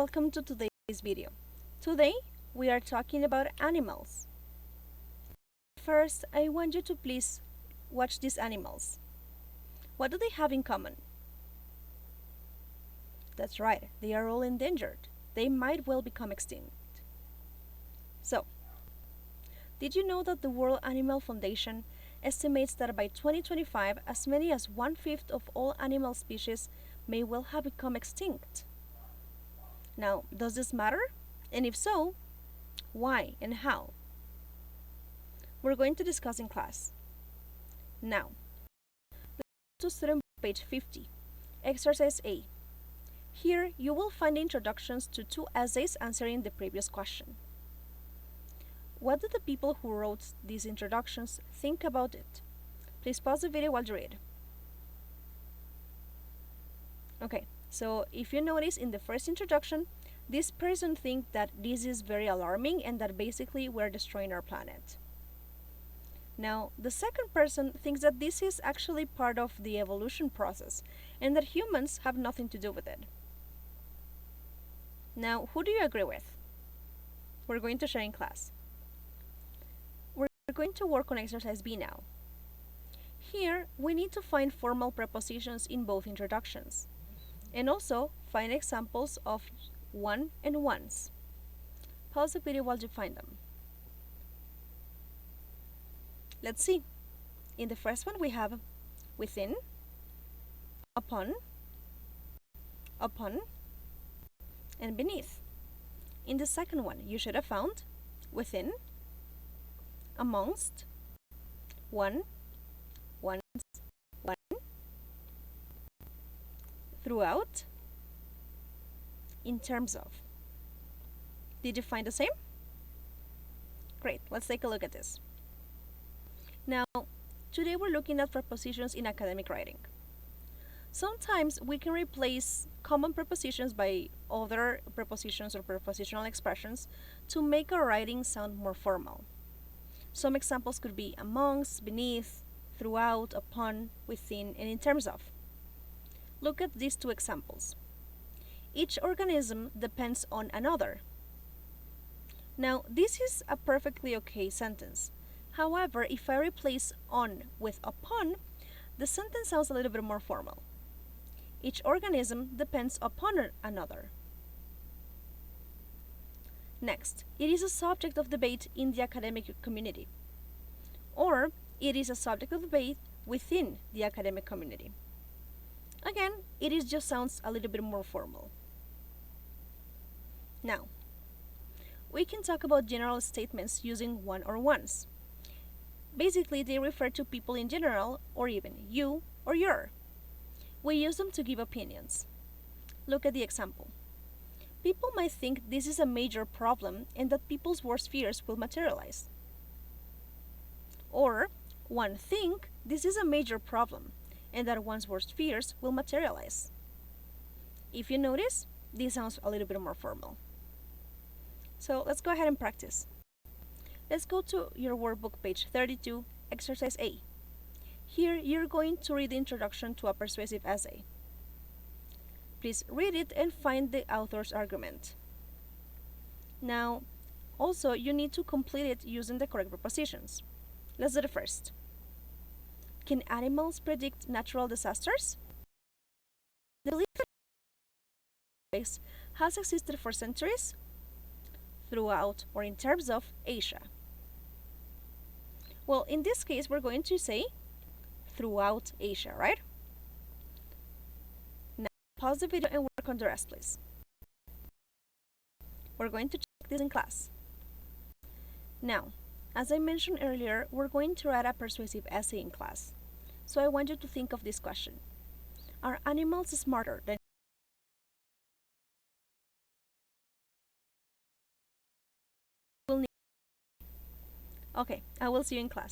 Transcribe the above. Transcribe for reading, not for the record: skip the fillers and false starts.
welcome to today's video. Today, we are talking about animals. First, I want you to please watch these animals. What do they have in common? That's right, they are all endangered. They might well become extinct. So, did you know that the World Animal Foundation estimates that by 2025, as many as 1/5 of all animal species may well have become extinct? Now, does this matter? And if so, why and how? We're going to discuss in class. Now, let's go to student page 50, exercise A. Here, you will find introductions to 2 essays answering the previous question. What do the people who wrote these introductions think about it? Please pause the video while you read. Okay, so if you notice in the first introduction, this person thinks that this is very alarming and that basically we're destroying our planet. Now, the second person thinks that this is actually part of the evolution process and that humans have nothing to do with it. Now, who do you agree with? We're going to share in class. We're going to work on exercise B now. Here, we need to find formal prepositions in both introductions and also find examples of one and ones. Pause the video while you find them. Let's see. In the first one, we have within, upon, and beneath. In the second one, you should have found within, amongst, one, once, one, throughout, in terms of. Did you find the same? Great, let's take a look at this. Now, today we're looking at prepositions in academic writing. Sometimes we can replace common prepositions by other prepositions or prepositional expressions to make our writing sound more formal. Some examples could be amongst, beneath, throughout, upon, within, and in terms of. Look at these 2 examples. Each organism depends on another. Now, this is a perfectly okay sentence. However, if I replace on with upon, the sentence sounds a little bit more formal. Each organism depends upon another. Next, it is a subject of debate in the academic community, or it is a subject of debate within the academic community. Again, it just sounds a little bit more formal. Now, we can talk about general statements using one or ones. Basically, they refer to people in general, or even you or your. We use them to give opinions. Look at the example. People might think this is a major problem and that people's worst fears will materialize. Or, one think this is a major problem and that one's worst fears will materialize. If you notice, this sounds a little bit more formal. So let's go ahead and practice. Let's go to your workbook page 32, exercise A. Here, you're going to read the introduction to a persuasive essay. Please read it and find the author's argument. Now, also, you need to complete it using the correct prepositions. Let's do it first. Can animals predict natural disasters? The belief that has existed for centuries, throughout or in terms of Asia. Well, in this case, we're going to say throughout Asia, right? Now, pause the video and work on the rest, please. We're going to check this in class. Now, as I mentioned earlier, we're going to write a persuasive essay in class. So I want you to think of this question. Are animals smarter than Okay, I will see you in class.